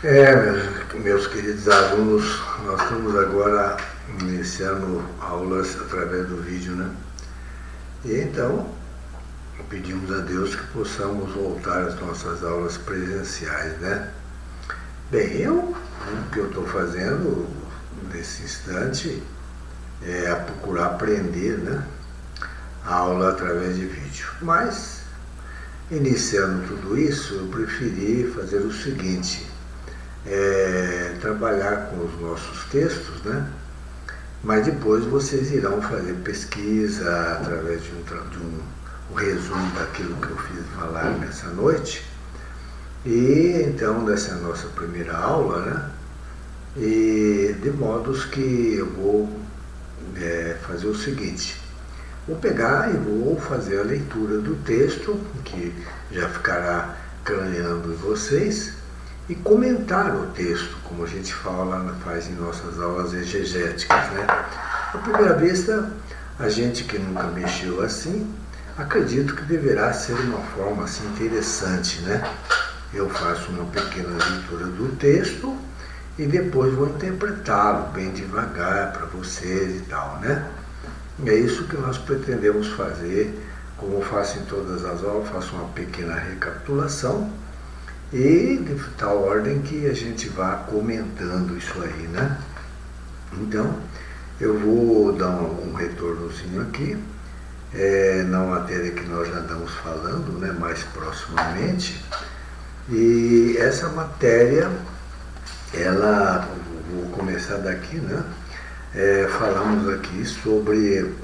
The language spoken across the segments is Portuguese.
Meus queridos alunos, nós estamos agora iniciando aulas através do vídeo, né? E então, pedimos a Deus que possamos voltar às nossas aulas presenciais, né? Bem, o que eu estou fazendo nesse instante é procurar aprender, né? A aula através de vídeo. Mas, iniciando tudo isso, eu preferi fazer o seguinte: trabalhar com os nossos textos, né? Mas depois vocês irão fazer pesquisa através de um resumo daquilo que eu fiz falar nessa noite. E então, dessa nossa primeira aula, né? E de modos que eu vou fazer o seguinte: vou pegar e vou fazer a leitura do texto, que já ficará craneando em vocês, e comentar o texto, como a gente faz em nossas aulas exegéticas, né? À primeira vista, a gente que nunca mexeu assim, acredito que deverá ser uma forma assim interessante, né? Eu faço uma pequena leitura do texto e depois vou interpretá-lo bem devagar para vocês e tal, né? É isso que nós pretendemos fazer. Como eu faço em todas as aulas, faço uma pequena recapitulação e de tal ordem que a gente vá comentando isso aí, né? Então, eu vou dar um retornozinho aqui na matéria que nós já estamos falando, né, mais proximamente. E essa matéria, vou começar daqui, né? Falamos aqui sobre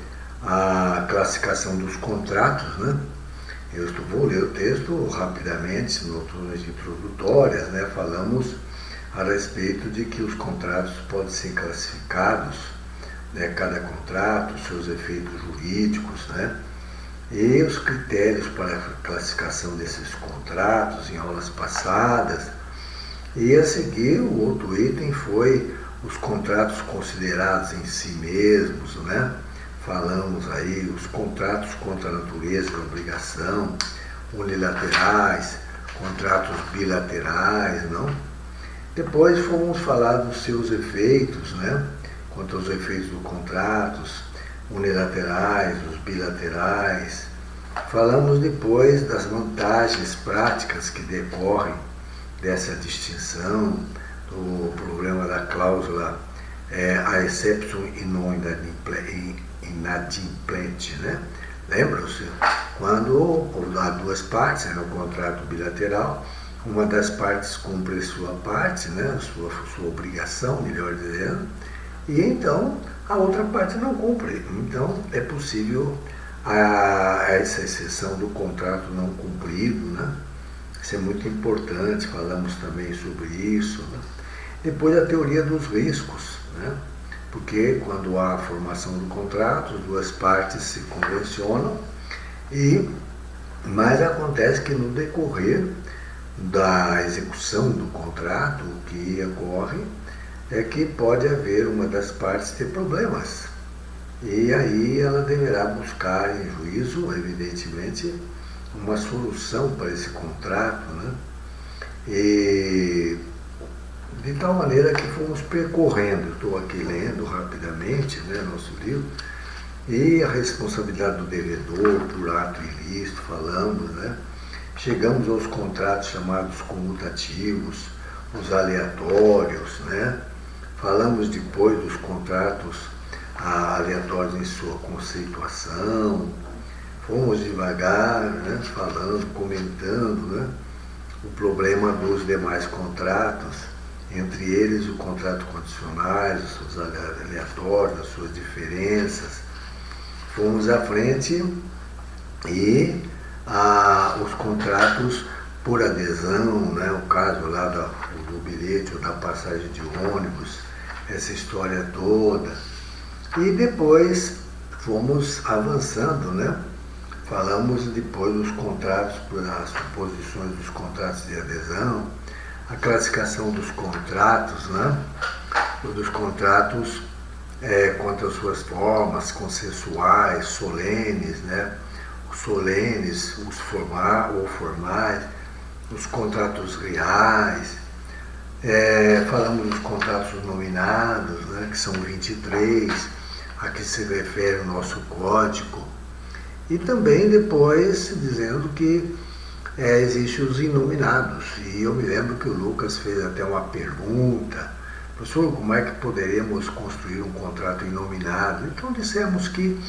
a classificação dos contratos, né? Vou ler o texto rapidamente, notas introdutórias, né? Falamos a respeito de que os contratos podem ser classificados, né? Cada contrato, seus efeitos jurídicos, né? E os critérios para a classificação desses contratos em aulas passadas. E a seguir, o outro item foi os contratos considerados em si mesmos, né? Falamos aí os contratos contra a natureza da obrigação, unilaterais, contratos bilaterais, não? Depois fomos falar dos seus efeitos, né? Quanto aos efeitos dos contratos unilaterais, os bilaterais. Falamos depois das vantagens práticas que decorrem dessa distinção, do problema da cláusula a exception in non inadimplente, né? Lembram-se? Quando há duas partes, no contrato bilateral, uma das partes cumpre sua parte, né? Sua obrigação, melhor dizendo, e então a outra parte não cumpre. Então é possível essa exceção do contrato não cumprido, né? Isso é muito importante, falamos também sobre isso, né? Depois a teoria dos riscos, né? Porque quando há a formação do contrato, as duas partes se convencionam, mas acontece que no decorrer da execução do contrato, o que ocorre é que pode haver uma das partes ter problemas. E aí ela deverá buscar em juízo, evidentemente, uma solução para esse contrato, né? E de tal maneira que fomos percorrendo, estou aqui lendo rapidamente, né, nosso livro, e a responsabilidade do devedor por ato ilícito, falamos, né? Chegamos aos contratos chamados comutativos, os aleatórios, né? Falamos depois dos contratos aleatórios em sua conceituação. Fomos devagar, né? Falando, comentando, né? O problema dos demais contratos, entre eles o contrato condicionais, os seus aleatórios, as suas diferenças. Fomos à frente e os contratos por adesão, né? O caso lá do bilhete ou da passagem de ônibus, essa história toda. E depois fomos avançando, né? Falamos depois dos contratos, as suposições dos contratos de adesão, a classificação dos contratos, né? Dos contratos quanto às suas formas consensuais, solenes, né? Os solenes, os formais, os contratos reais, Falamos dos contratos nominados, né, que são 23, a que se refere o nosso código. E também depois dizendo que existem os inominados. E eu me lembro que o Lucas fez até uma pergunta: professor, como é que poderemos construir um contrato inominado? Então dissemos que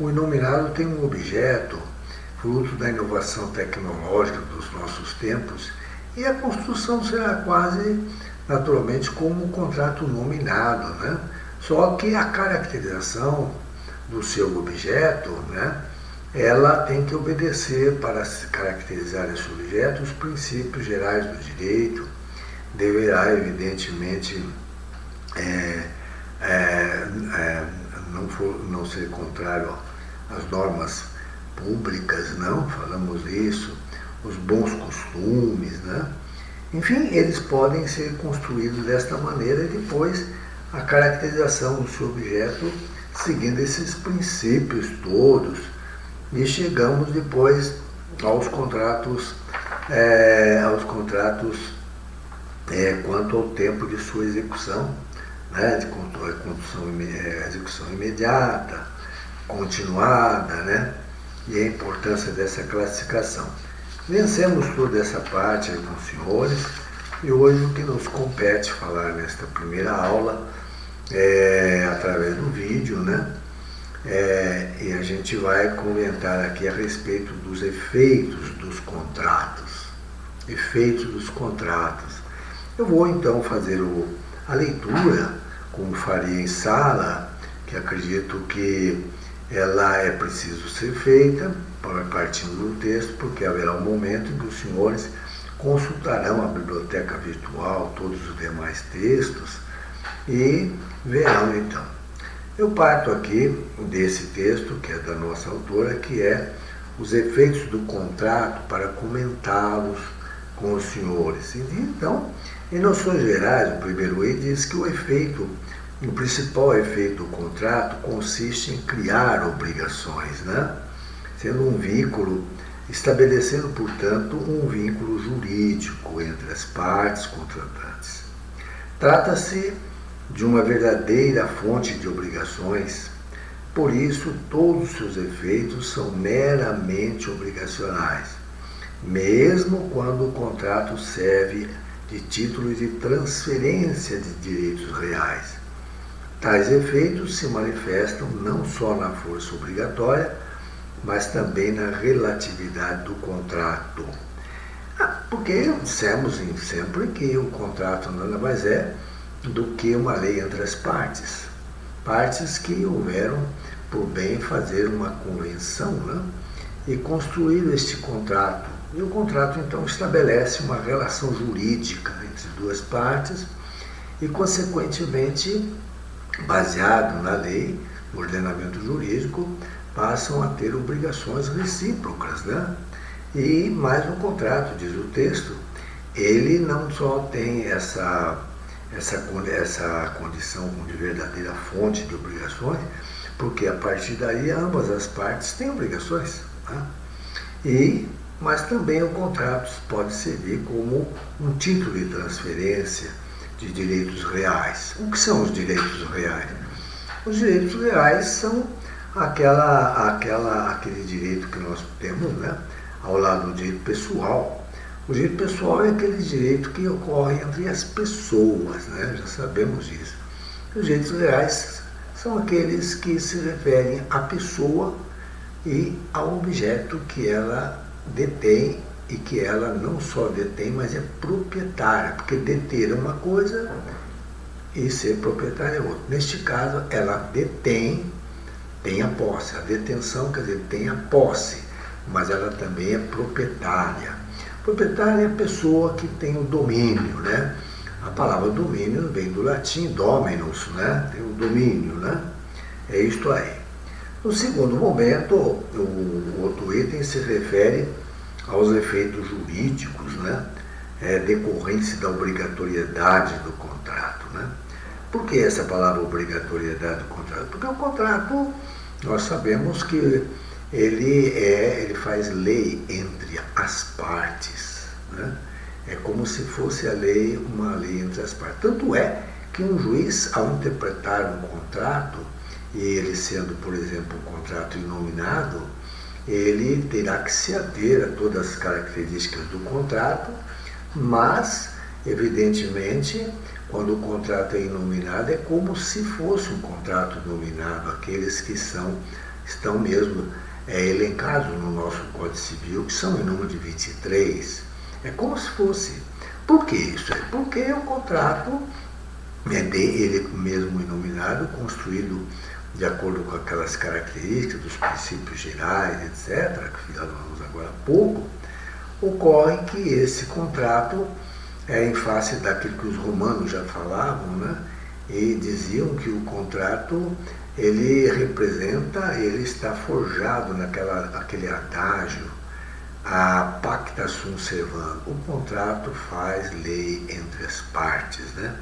o inominado tem um objeto, fruto da inovação tecnológica dos nossos tempos, e a construção será quase naturalmente como um contrato nominado, né? Só que a caracterização do seu objeto, né, ela tem que obedecer, para se caracterizar esse objeto, os princípios gerais do direito, deverá evidentemente não ser contrário às normas públicas, não, falamos isso, os bons costumes, né? Enfim, eles podem ser construídos desta maneira e depois a caracterização do seu objeto seguindo esses princípios todos. E chegamos depois aos contratos quanto ao tempo de sua execução, né, de execução imediata, continuada, né, e a importância dessa classificação. Vencemos toda essa parte aí com os senhores, e hoje o que nos compete falar nesta primeira aula através do vídeo, né? E a gente vai comentar aqui a respeito dos efeitos dos contratos. Efeitos dos contratos. Eu vou então fazer a leitura, como faria em sala, que acredito que ela é preciso ser feita, partindo do texto, porque haverá um momento em que os senhores consultarão a biblioteca virtual, todos os demais textos, e verão então. Eu parto aqui desse texto, que é da nossa autora, que é os efeitos do contrato, para comentá-los com os senhores. E, então, em noções gerais, o primeiro item diz que o principal efeito do contrato consiste em criar obrigações, né? Sendo um vínculo, estabelecendo, portanto, um vínculo jurídico entre as partes contratantes. Trata-se de uma verdadeira fonte de obrigações, por isso todos os seus efeitos são meramente obrigacionais, mesmo quando o contrato serve de título de transferência de direitos reais. Tais efeitos se manifestam não só na força obrigatória, mas também na relatividade do contrato. Porque dissemos sempre que o contrato nada mais é do que uma lei entre as partes. Partes que houveram por bem fazer uma convenção, né? E construir este contrato. E o contrato, então, estabelece uma relação jurídica entre duas partes e, consequentemente, baseado na lei, no ordenamento jurídico, passam a ter obrigações recíprocas, né? E mais no contrato, diz o texto, ele não só tem essa condição de verdadeira fonte de obrigações, porque a partir daí ambas as partes têm obrigações, né? Mas também o contrato pode servir como um título de transferência de direitos reais. O que são os direitos reais? Os direitos reais são aquele direito que nós temos, né, ao lado do direito pessoal. O direito pessoal é aquele direito que ocorre entre as pessoas, né? Já sabemos disso. Os direitos reais são aqueles que se referem à pessoa e ao objeto que ela detém, e que ela não só detém, mas é proprietária, porque deter é uma coisa e ser proprietária é outra. Neste caso, ela tem a posse. A detenção quer dizer tem a posse, mas ela também é proprietária. Proprietária é a pessoa que tem o domínio, né? A palavra domínio vem do latim dominus, né? Tem o domínio, né? É isto aí. No segundo momento, o outro item se refere aos efeitos jurídicos, né? Decorrentes da obrigatoriedade do contrato, né? Por que essa palavra obrigatoriedade do contrato? Porque o contrato, nós sabemos que ele faz lei entre as partes, né? É como se fosse a lei, uma lei entre as partes. Tanto é que um juiz, ao interpretar um contrato, e ele sendo, por exemplo, um contrato inominado, ele terá que se ater a todas as características do contrato, mas, evidentemente, quando o contrato é inominado, é como se fosse um contrato nominado, aqueles que estão mesmo elencados no nosso Código Civil, que são em número de 23. É como se fosse. Por que isso? É porque o contrato ele mesmo inominado, construído de acordo com aquelas características dos princípios gerais, etc., que falamos agora há pouco, ocorre que esse contrato em face daquilo que os romanos já falavam, né? E diziam que o contrato ele representa, ele está forjado naquele adágio, a pacta sunt servanda, o contrato faz lei entre as partes, né?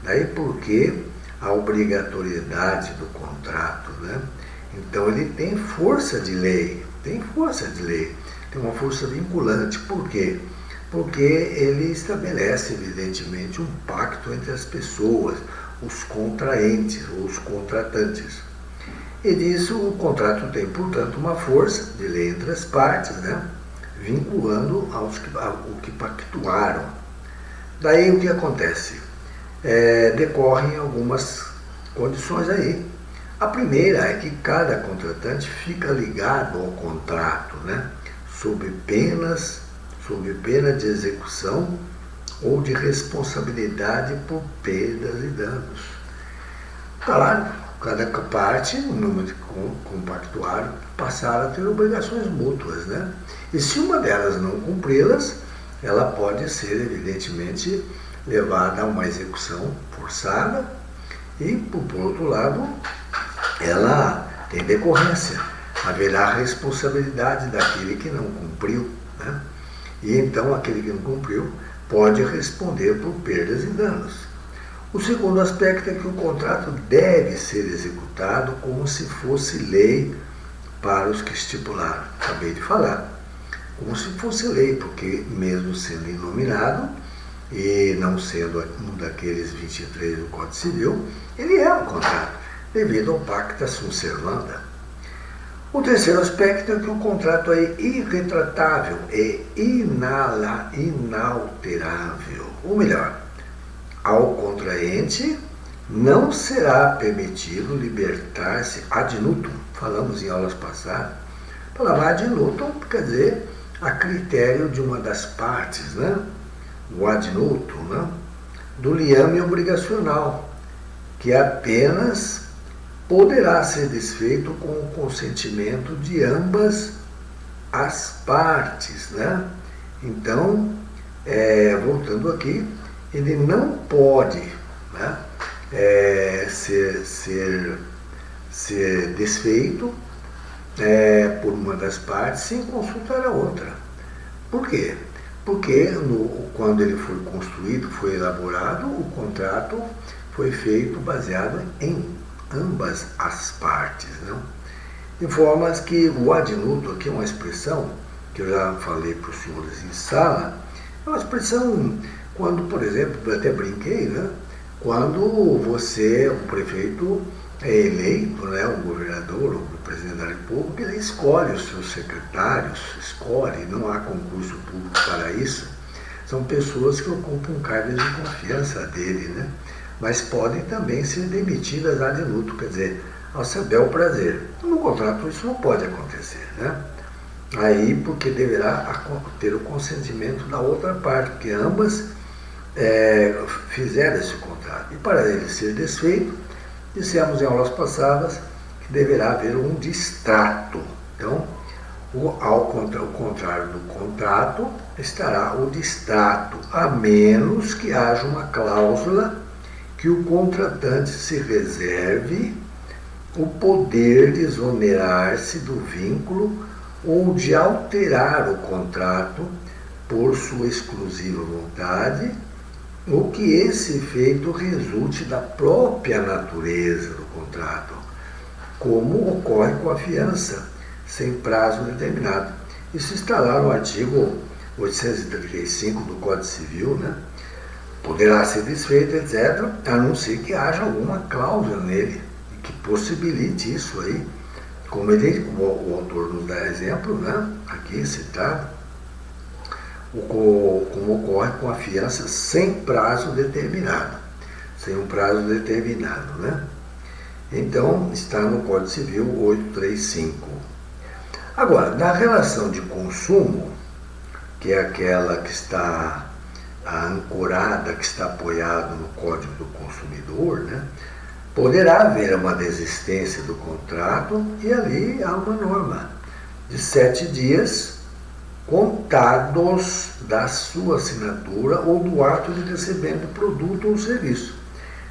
Daí porque a obrigatoriedade do contrato, né? Então ele tem força de lei, tem uma força vinculante. Por quê? Porque ele estabelece, evidentemente, um pacto entre as pessoas, os contraentes ou os contratantes. E disso o contrato tem, portanto, uma força de lei entre as partes, né? Vinculando ao que pactuaram. Daí o que acontece? Decorrem algumas condições aí. A primeira é que cada contratante fica ligado ao contrato, né? sob pena de execução ou de responsabilidade por perdas e danos. Claro, cada parte, no momento que compactuaram, passaram a ter obrigações mútuas, né? E se uma delas não cumpri-las, ela pode ser, evidentemente, levada a uma execução forçada e, por outro lado, ela tem decorrência. Haverá responsabilidade daquele que não cumpriu, né? E então aquele que não cumpriu pode responder por perdas e danos. O segundo aspecto é que o contrato deve ser executado como se fosse lei para os que estipularam. Acabei de falar. Como se fosse lei, porque mesmo sendo inominado e não sendo um daqueles 23 do Código Civil, ele é um contrato, devido ao pacta sunt servanda. O terceiro aspecto é que o contrato é irretratável, é inalterável. Ou melhor, ao contraente não será permitido libertar-se ad nutum. Falamos em aulas passadas. A palavra ad nutum quer dizer a critério de uma das partes, né? O ad nutum, né? Do liame obrigacional, que apenas poderá ser desfeito com o consentimento de ambas as partes, né? Então, voltando aqui, ele não pode, né, ser desfeito por uma das partes sem consultar a outra. Por quê? Porque quando ele foi construído, foi elaborado, o contrato foi feito baseado em ambas as partes, não? De forma que o ad nutum aqui é uma expressão que eu já falei para os senhores em sala, é uma expressão quando, por exemplo, até brinquei, né? Quando o prefeito é eleito, né? O governador, o presidente da República, ele escolhe os seus secretários, não há concurso público para isso, são pessoas que ocupam cargos de confiança dele, né? Mas podem também ser demitidas ad nutum, quer dizer, ao seu bel prazer. No contrato isso não pode acontecer, né? Aí porque deverá ter o consentimento da outra parte, porque ambas fizeram esse contrato. E para ele ser desfeito, dissemos em aulas passadas que deverá haver um distrato. Então, ao contrário do contrato, estará o distrato, a menos que haja uma cláusula que o contratante se reserve o poder de exonerar-se do vínculo ou de alterar o contrato por sua exclusiva vontade, ou que esse efeito resulte da própria natureza do contrato, como ocorre com a fiança, sem prazo determinado. Isso está lá no artigo 835 do Código Civil, né? Poderá ser desfeito, etc., a não ser que haja alguma cláusula nele que possibilite isso aí, como o autor nos dá exemplo, né? Aqui citado, como ocorre com a fiança sem prazo determinado, sem um prazo determinado, né? Então, está no Código Civil 835. Agora, na relação de consumo, que é aquela que está ancorada, que está apoiada no Código do Consumidor, né? Poderá haver uma desistência do contrato e ali há uma norma de 7 dias contados da sua assinatura ou do ato de recebimento do produto ou serviço,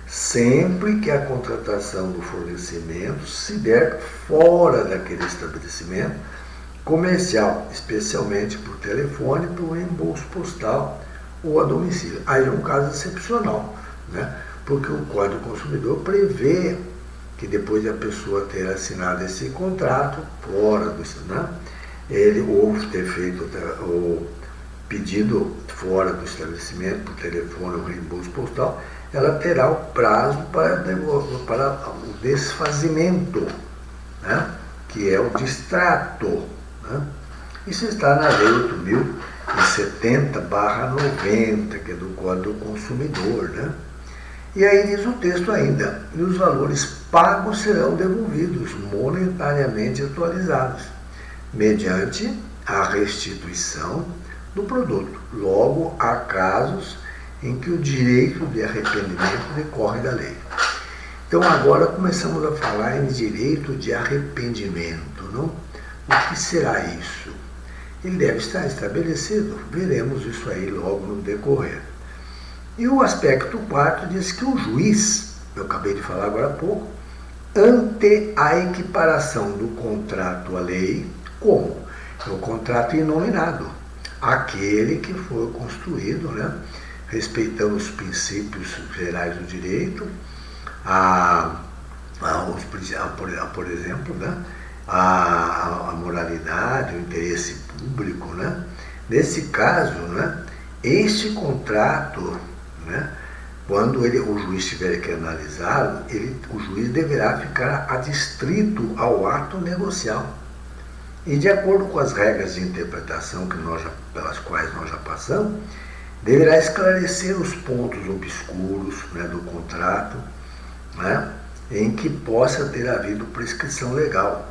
sempre que a contratação do fornecimento se der fora daquele estabelecimento comercial, especialmente por telefone, por reembolso postal ou a domicílio. Aí é um caso excepcional, né? Porque o Código do Consumidor prevê que depois de a pessoa ter assinado esse contrato fora do, né? Ele ou ter feito o pedido fora do estabelecimento por telefone ou reembolso postal, ela terá o prazo para o desfazimento, né? Que é o distrato, né? Isso está na Lei 8.070/90, que é do Código do Consumidor, né? E aí diz o texto ainda, e os valores pagos serão devolvidos, monetariamente atualizados, mediante a restituição do produto. Logo, há casos em que o direito de arrependimento decorre da lei. Então agora começamos a falar em direito de arrependimento, não? O que será isso? Ele deve estar estabelecido, veremos isso aí logo no decorrer. E o aspecto 4 diz que o juiz, eu acabei de falar agora há pouco, ante a equiparação do contrato à lei, como? É o contrato inominado, aquele que foi construído, né, respeitando os princípios gerais do direito, por exemplo, né, a moralidade, o interesse público, né? Nesse caso, né, este contrato, né, quando o juiz tiver que analisá-lo, o juiz deverá ficar adstrito ao ato negocial. E de acordo com as regras de interpretação pelas quais nós já passamos, deverá esclarecer os pontos obscuros, né, do contrato, né, em que possa ter havido prescrição legal.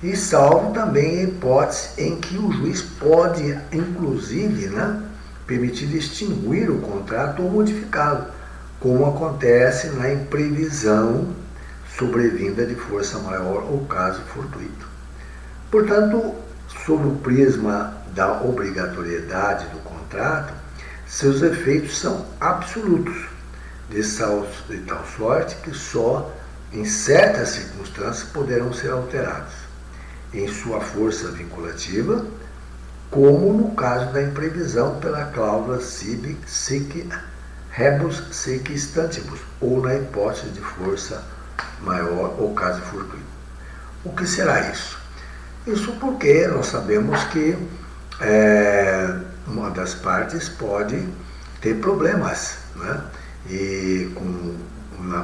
E salvo também a hipótese em que o juiz pode, inclusive, né, permitir extinguir o contrato ou modificá-lo, como acontece na imprevisão sobrevinda de força maior ou caso fortuito. Portanto, sob o prisma da obrigatoriedade do contrato, seus efeitos são absolutos, de tal sorte que só em certas circunstâncias poderão ser alterados, em sua força vinculativa, como no caso da imprevisão pela cláusula sic rebus sic stantibus, ou na hipótese de força maior ou caso fortuito. O que será isso? Isso porque nós sabemos que uma das partes pode ter problemas, né? E com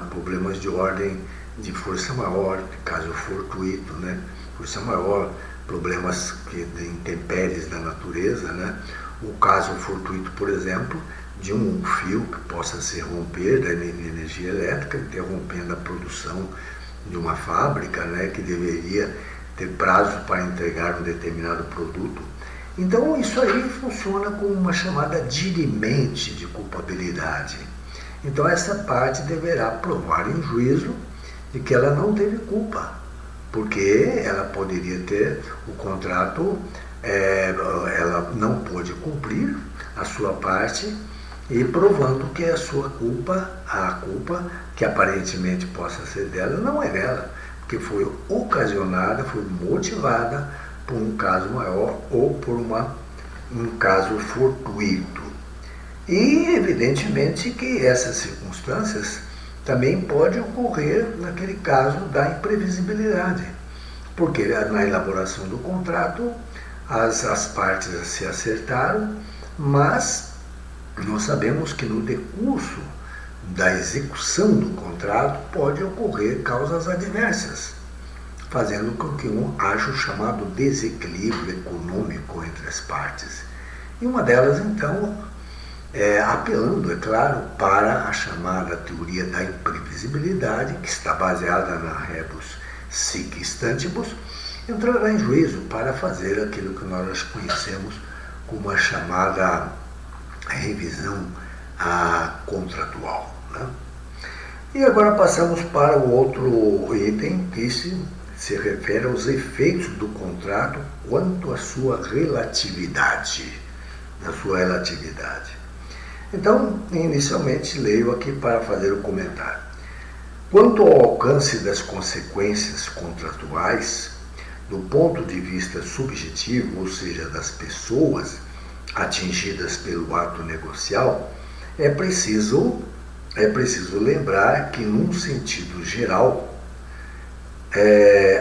problemas de ordem de força maior, caso fortuito, né? Força maior, problemas de intempéries da natureza, né? O caso fortuito, por exemplo, de um fio que possa se romper da energia elétrica, interrompendo a produção de uma fábrica, né, que deveria ter prazo para entregar um determinado produto. Então isso aí funciona como uma chamada dirimente de culpabilidade. Então essa parte deverá provar em juízo de que ela não teve culpa, porque ela poderia ter o contrato, ela não pôde cumprir a sua parte, e provando que a sua culpa, a culpa que aparentemente possa ser dela, não é dela, porque foi ocasionada, foi motivada por um caso maior ou por um caso fortuito. E evidentemente que essas circunstâncias também podem ocorrer naquele caso da imprevisibilidade, porque na elaboração do contrato as partes se acertaram, mas nós sabemos que no decurso da execução do contrato pode ocorrer causas adversas, fazendo com que haja o chamado desequilíbrio econômico entre as partes. E uma delas, então, apelando, é claro, para a chamada teoria da imprevisibilidade, que está baseada na rebus sic stantibus, entrará em juízo para fazer aquilo que nós conhecemos como a chamada revisão contratual. Né? E agora passamos para o outro item que se refere aos efeitos do contrato quanto à sua relatividade. Então, inicialmente, leio aqui para fazer o comentário. Quanto ao alcance das consequências contratuais, do ponto de vista subjetivo, ou seja, das pessoas atingidas pelo ato negocial, é preciso lembrar que, num sentido geral,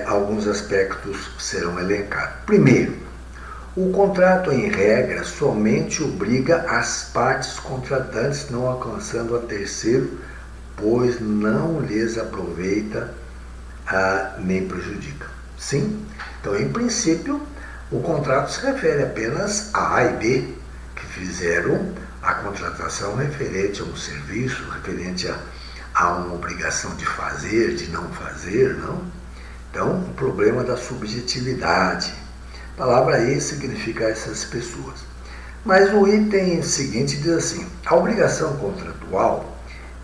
alguns aspectos serão elencados. Primeiro, o contrato, em regra, somente obriga as partes contratantes, não alcançando a terceiro, pois não lhes aproveita nem prejudica. Sim, então, em princípio, o contrato se refere apenas a A e B, que fizeram a contratação referente a um serviço, referente a uma obrigação de fazer, de não fazer, não? Então, o problema da subjetividade. A palavra aí significa essas pessoas. Mas o item seguinte diz assim: a obrigação contratual,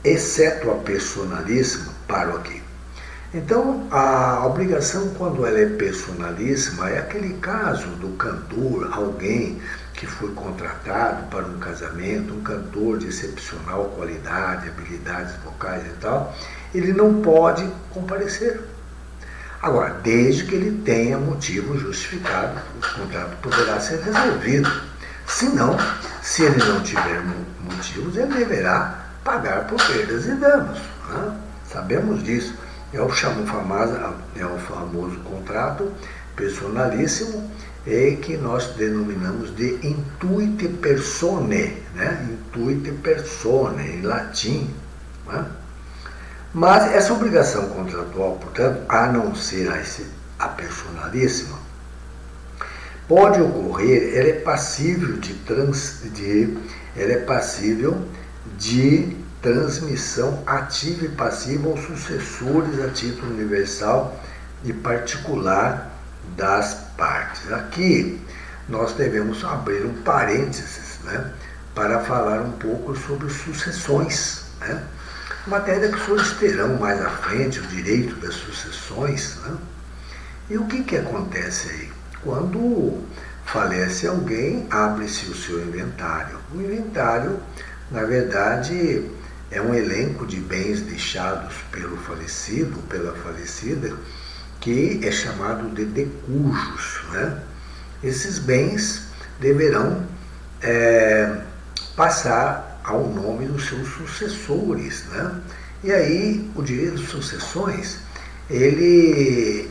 exceto a personalíssima, paro aqui. Então, a obrigação, quando ela é personalíssima, é aquele caso do cantor, alguém que foi contratado para um casamento, um cantor de excepcional qualidade, habilidades vocais e tal, ele não pode comparecer. Agora, desde que ele tenha motivo justificado, o contrato poderá ser resolvido. Se não, se ele não tiver motivos, ele deverá pagar por perdas e danos. Né? Sabemos disso. É o famoso contrato personalíssimo, que nós denominamos de intuite personae, né? Intuite personae, em latim. Né? Mas essa obrigação contratual, portanto, a não ser a personalíssima, pode ocorrer, ela é passível de transmissão ativa e passiva aos sucessores a título universal e particular das partes. Aqui nós devemos abrir um parênteses, né, para falar um pouco sobre sucessões, né? Matéria que os senhores terão mais à frente, o direito das sucessões. Né? E o que acontece aí? Quando falece alguém, abre-se o seu inventário. O inventário, na verdade, é um elenco de bens deixados pelo falecido, pela falecida, que é chamado de decujos. Né? Esses bens deverão passar ao nome dos seus sucessores. Né? E aí, o direito de sucessões, ele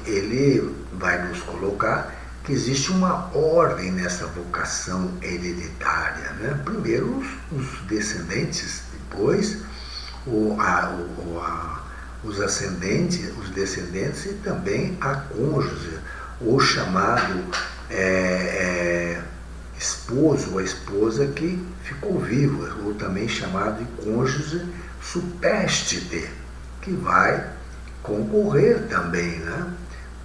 vai nos colocar que existe uma ordem nessa vocação hereditária. Né? Primeiro os descendentes, depois os ascendentes, os descendentes e também a cônjuge, ou chamado esposo ou a esposa que ficou viva, ou também chamado de cônjuge supérstite, que vai concorrer também, né,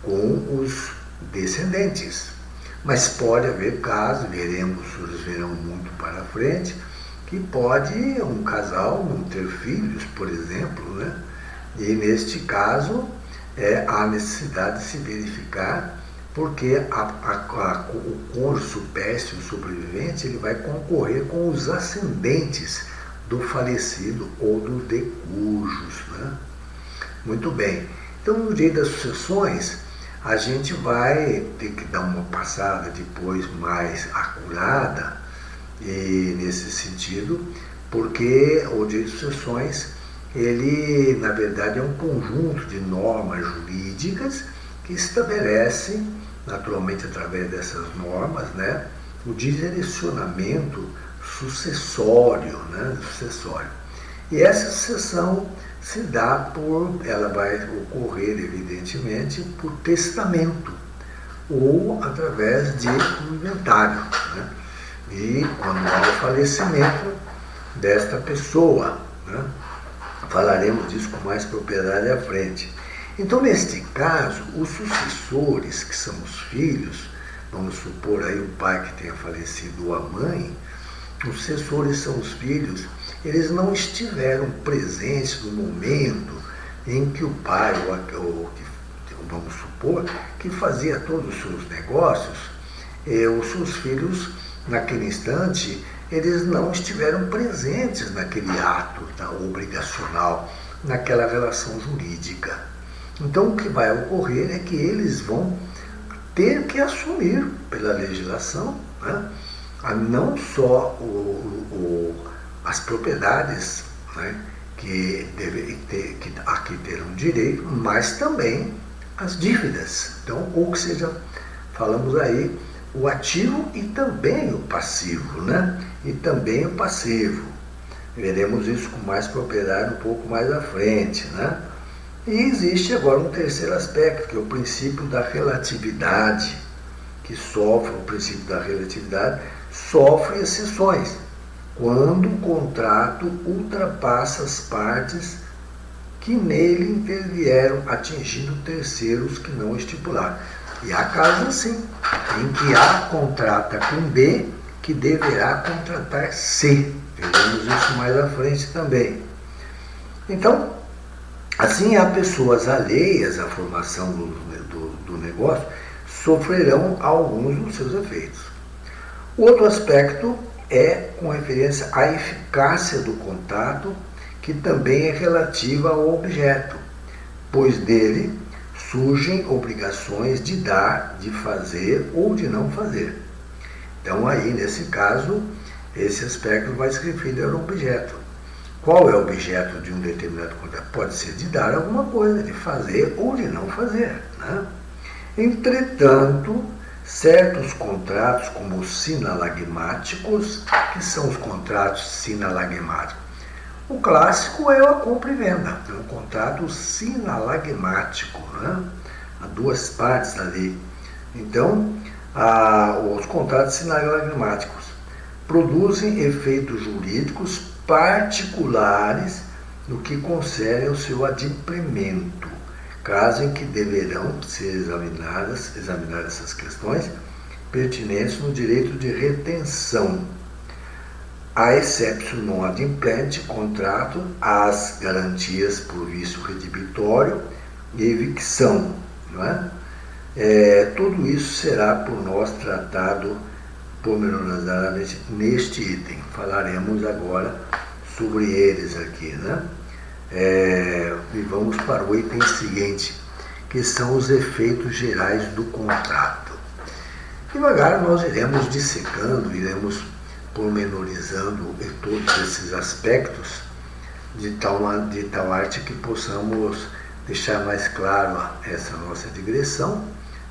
com os descendentes. Mas pode haver casos, vocês verão muito para frente, que pode um casal não ter filhos, por exemplo, né? E neste caso há necessidade de se verificar, porque o cônjuge supérstite, o sobrevivente, ele vai concorrer com os ascendentes do falecido ou dos decujos. Né? Muito bem. Então, no direito das sucessões, a gente vai ter que dar uma passada depois mais acurada e nesse sentido, porque o direito de sucessões, ele, na verdade, é um conjunto de normas jurídicas que estabelece naturalmente através dessas normas, né, o direcionamento sucessório, né, sucessório. E essa sucessão se dá ela vai ocorrer, evidentemente, por testamento ou através de um inventário, né? E quando há o falecimento desta pessoa, né? Falaremos disso com mais propriedade à frente. Então, neste caso, os sucessores, que são os filhos, vamos supor aí o pai que tenha falecido ou a mãe, os sucessores são os filhos, eles não estiveram presentes no momento em que o pai, ou vamos supor, que fazia todos os seus negócios, os seus filhos, naquele instante, eles não estiveram presentes naquele ato obrigacional, naquela relação jurídica. Então, o que vai ocorrer é que eles vão ter que assumir, pela legislação, né, não só as propriedades, né, a que terão direito, mas também as dívidas. Então, ou seja, falamos aí o ativo e também o passivo, né? E também o passivo. Veremos isso com mais propriedade um pouco mais à frente, né? E existe agora um terceiro aspecto, que é o princípio da relatividade, o princípio da relatividade sofre exceções quando o contrato ultrapassa as partes que nele intervieram, atingindo terceiros que não estipularam. E há casos assim, em que A contrata com B, que deverá contratar C. Veremos isso mais à frente também. Então, assim, há pessoas alheias à formação do negócio, sofrerão alguns dos seus efeitos. O outro aspecto é com referência à eficácia do contrato, que também é relativa ao objeto, pois dele surgem obrigações de dar, de fazer ou de não fazer. Então aí, nesse caso, esse aspecto vai se referir ao objeto. Qual é o objeto de um determinado contrato? Pode ser de dar alguma coisa, de fazer ou de não fazer, né? Entretanto, certos contratos, como os sinalagmáticos, que são os contratos sinalagmáticos? O clássico é a compra e venda, é um contrato sinalagmático, né? Há duas partes ali. Então, os contratos sinalagmáticos produzem efeitos jurídicos particulares no que concerne ao seu adimplemento, caso em que deverão ser examinadas essas questões pertinentes no direito de retenção. A exceptio non adimplente contrato, as garantias por vício redibitório e evicção, não é? Tudo isso será por nós tratado pormenorizadamente neste item. Falaremos agora sobre eles aqui, né? E vamos para o item seguinte, que são os efeitos gerais do contrato. Devagar nós iremos dissecando, iremos pormenorizando todos esses aspectos de tal arte que possamos deixar mais claro essa nossa digressão,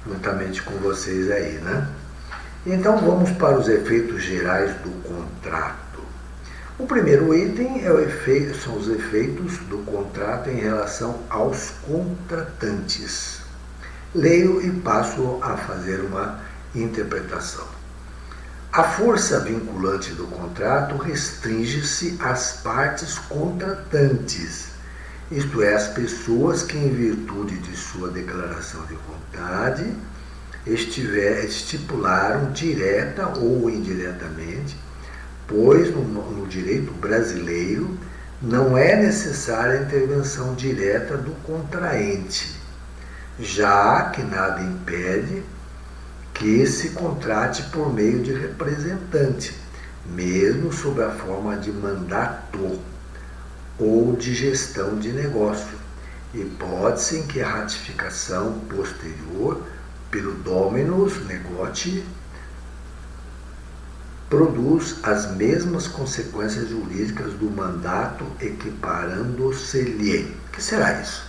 juntamente com vocês aí, né? Então vamos para os efeitos gerais do contrato. O primeiro item são os efeitos do contrato em relação aos contratantes. Leio e passo a fazer uma interpretação. A força vinculante do contrato restringe-se às partes contratantes, isto é, às pessoas que, em virtude de sua declaração de vontade, estipularam direta ou indiretamente, pois no direito brasileiro não é necessária a intervenção direta do contraente, já que nada impede que se contrate por meio de representante, mesmo sob a forma de mandato ou de gestão de negócio, hipótese em que a ratificação posterior pelo dominus negotii produz as mesmas consequências jurídicas do mandato, equiparando-se-lhe. O que será isso?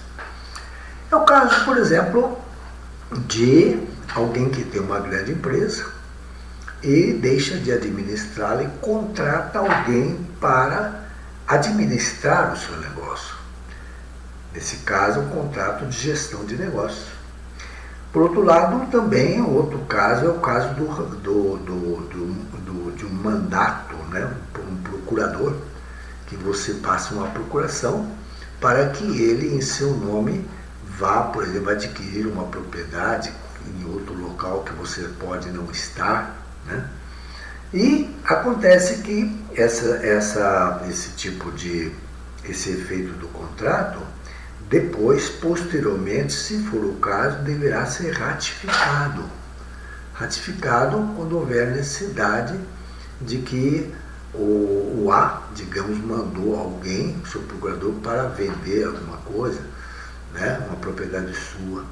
É o caso, por exemplo, de alguém que tem uma grande empresa e deixa de administrá-la e contrata alguém para administrar o seu negócio. Nesse caso, um contrato de gestão de negócio. Por outro lado, também outro caso é o caso de um mandato, né, um procurador, que você passa uma procuração para que ele, em seu nome, vá, por exemplo, adquirir uma propriedade em outro local que você pode não estar, né? E acontece que esse efeito do contrato, depois, posteriormente, se for o caso, deverá ser ratificado. Ratificado quando houver necessidade de que o A, digamos, mandou alguém, seu procurador, para vender alguma coisa, né, uma propriedade sua,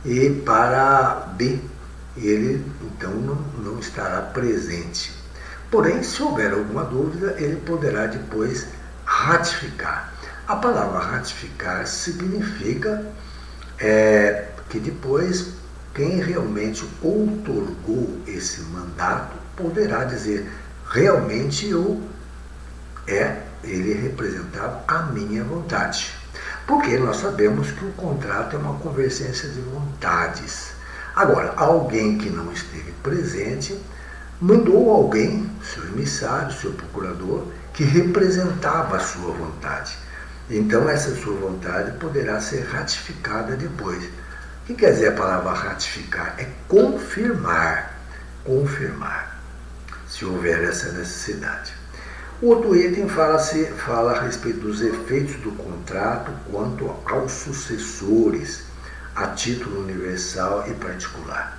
e para B, ele então não estará presente. Porém, se houver alguma dúvida, ele poderá depois ratificar. A palavra ratificar significa que depois quem realmente outorgou esse mandato poderá dizer: realmente ele representava a minha vontade. Porque nós sabemos que o contrato é uma convergência de vontades. Agora, alguém que não esteve presente mandou alguém, seu emissário, seu procurador, que representava a sua vontade. Então, essa sua vontade poderá ser ratificada depois. O que quer dizer a palavra ratificar? É confirmar. Confirmar, se houver essa necessidade. O outro item fala a respeito dos efeitos do contrato quanto aos sucessores, a título universal e particular.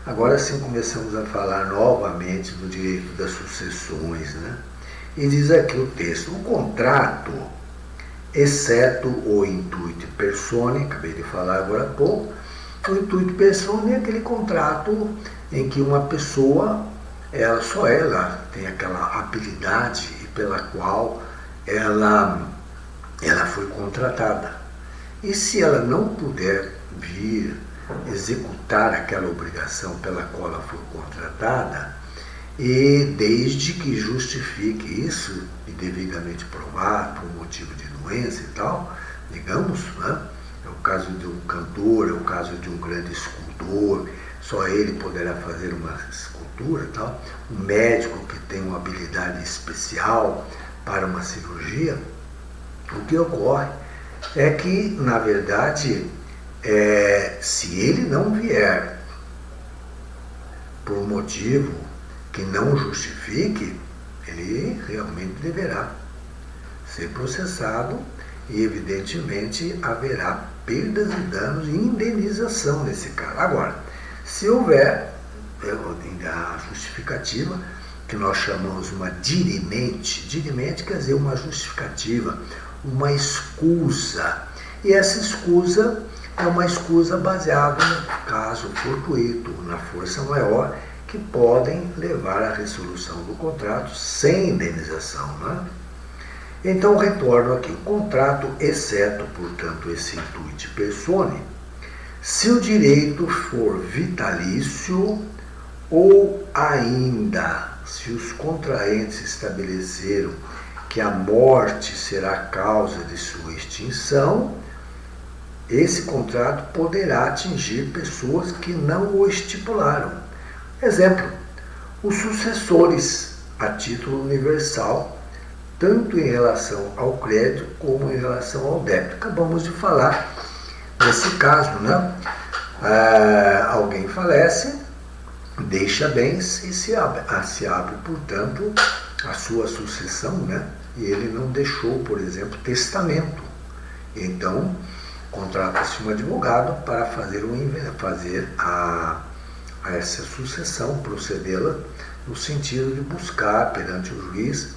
Agora sim começamos a falar novamente do direito das sucessões, né? E diz aqui o texto: o contrato, exceto o intuito personae, acabei de falar agora há pouco, o intuito personae é aquele contrato em que uma pessoa, só ela tem aquela habilidade pela qual ela foi contratada. E se ela não puder vir executar aquela obrigação pela qual ela foi contratada, e desde que justifique isso, e devidamente provado, por motivo de doença e tal, digamos, né? É o caso de um cantor, é o caso de um grande escultor, só ele poderá fazer uma escultura e tal, um médico que tem uma habilidade especial para uma cirurgia. O que ocorre é que, na verdade, se ele não vier por um motivo que não justifique, ele realmente deverá ser processado e, evidentemente, haverá perdas e danos e indenização nesse caso. Agora, se houver a justificativa, que nós chamamos uma dirimente quer dizer uma justificativa, uma escusa, e essa escusa é uma escusa baseada no caso fortuito, na força maior, que podem levar à resolução do contrato sem indenização, né? Então, retorno aqui: o contrato, exceto, portanto, esse intuito personae, se o direito for vitalício ou ainda se os contraentes estabeleceram que a morte será a causa de sua extinção, esse contrato poderá atingir pessoas que não o estipularam. Exemplo: os sucessores a título universal, tanto em relação ao crédito como em relação ao débito. Acabamos de falar nesse caso, né? Alguém falece, deixa bens e se abre, portanto, a sua sucessão, né? E ele não deixou, por exemplo, testamento. Então, contrata-se um advogado para fazer essa sucessão, procedê-la no sentido de buscar perante o juiz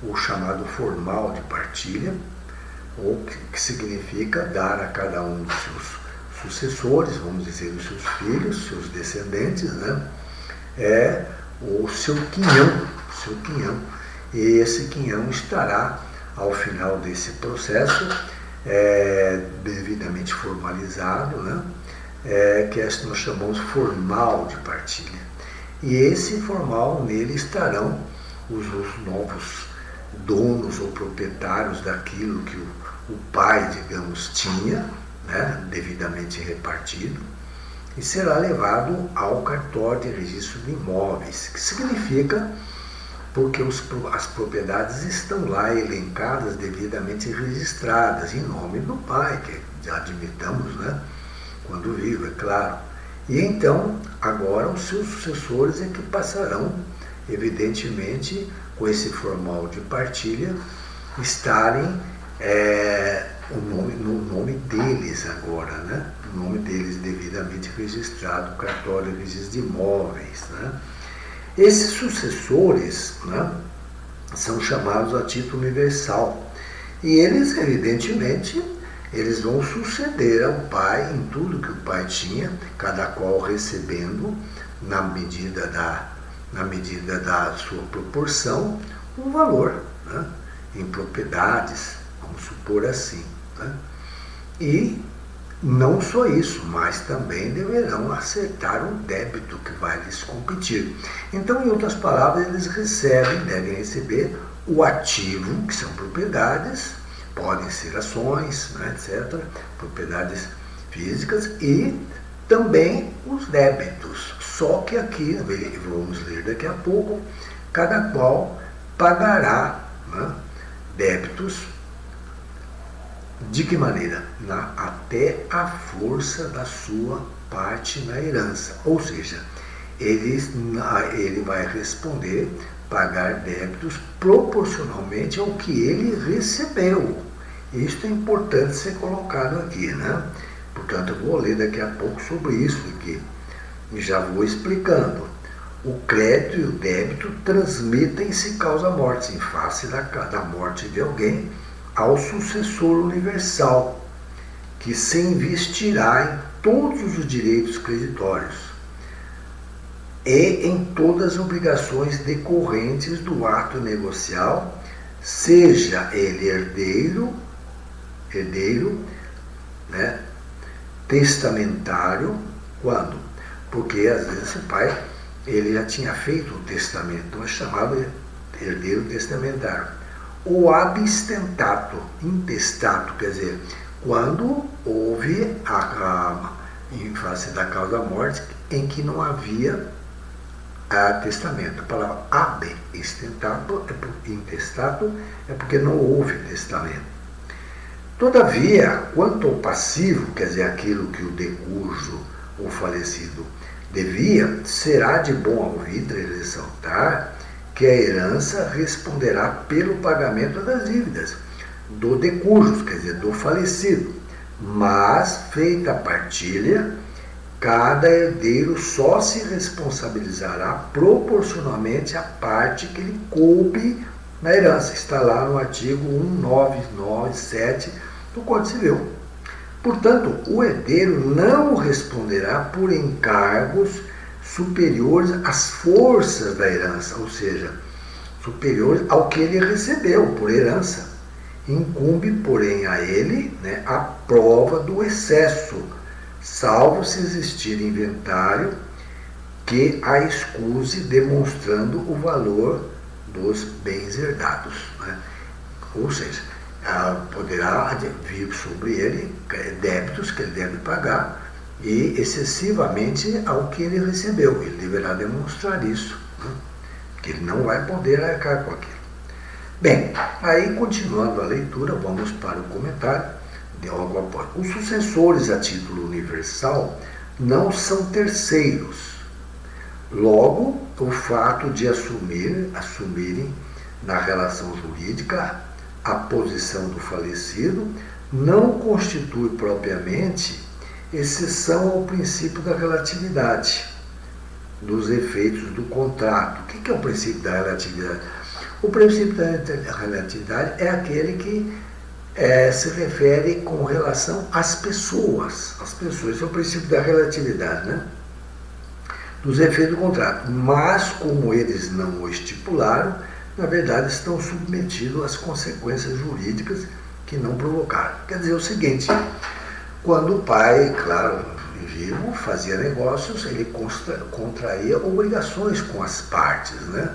o chamado formal de partilha, ou que significa dar a cada um dos seus sucessores, vamos dizer, os seus filhos, seus descendentes, né? O seu quinhão. E esse quinhão estará, ao final desse processo, devidamente formalizado, né? que nós chamamos formal de partilha. E esse formal, nele estarão os novos donos ou proprietários daquilo que o pai, digamos, tinha, né, devidamente repartido, e será levado ao cartório de registro de imóveis, que significa porque as propriedades estão lá elencadas, devidamente registradas, em nome do pai, que já admitamos, né, quando vivo, é claro. E então, agora os seus sucessores é que passarão, evidentemente, com esse formal de partilha, estarem no nome deles agora, né? O nome deles devidamente registrado, o cartório de registro de imóveis, né? Esses sucessores, né, são chamados a título universal. E eles, evidentemente, eles vão suceder ao pai em tudo que o pai tinha, cada qual recebendo, na medida da sua proporção, um valor, né, em propriedades, vamos supor assim, né? E não só isso, mas também deverão acertar o débito que vai lhes competir. Então, em outras palavras, eles devem receber o ativo, que são propriedades, podem ser ações, né, etc., propriedades físicas, e também os débitos. Só que aqui, vamos ler daqui a pouco, cada qual pagará, né, débitos. De que maneira? Até a força da sua parte na herança. Ou seja, ele vai responder, pagar débitos proporcionalmente ao que ele recebeu. Isso é importante ser colocado aqui, né? Portanto, eu vou ler daqui a pouco sobre isso aqui. E já vou explicando. O crédito e o débito transmitem-se causa-morte, em face da morte de alguém, ao sucessor universal, que se investirá em todos os direitos creditórios e em todas as obrigações decorrentes do ato negocial, seja ele herdeiro, né, testamentário, quando? Porque às vezes o pai ele já tinha feito o testamento, então é chamado herdeiro testamentário. O abstentato, intestato, quer dizer, quando houve em face da causa da morte, em que não havia testamento. A palavra intestato é porque não houve testamento. Todavia, quanto ao passivo, quer dizer, aquilo que o decurso ou falecido devia, será de bom alvitre ressaltar que a herança responderá pelo pagamento das dívidas do decurso, quer dizer, do falecido. Mas, feita a partilha, cada herdeiro só se responsabilizará proporcionalmente à parte que lhe coube na herança. Está lá no artigo 1997 do Código Civil. Portanto, o herdeiro não responderá por encargos superiores às forças da herança, ou seja, superiores ao que ele recebeu por herança. Incumbe, porém, a ele, né, a prova do excesso, salvo se existir inventário que a escuse, demonstrando o valor dos bens herdados, né? Ou seja, poderá vir sobre ele débitos que ele deve pagar, e excessivamente ao que ele recebeu. Ele deverá demonstrar isso, né? Que ele não vai poder arcar com aquilo. Bem, aí continuando a leitura, vamos para o comentário de algo após. Os sucessores a título universal não são terceiros. Logo, o fato de assumirem na relação jurídica a posição do falecido não constitui propriamente exceção ao princípio da relatividade dos efeitos do contrato. O que é o princípio da relatividade? O princípio da relatividade é aquele que se refere com relação às pessoas. As pessoas, esse é o princípio da relatividade, né? Dos efeitos do contrato. Mas, como eles não o estipularam, na verdade estão submetidos às consequências jurídicas que não provocaram. Quer dizer o seguinte: quando o pai, claro, vivo, fazia negócios, ele contraía obrigações com as partes, né?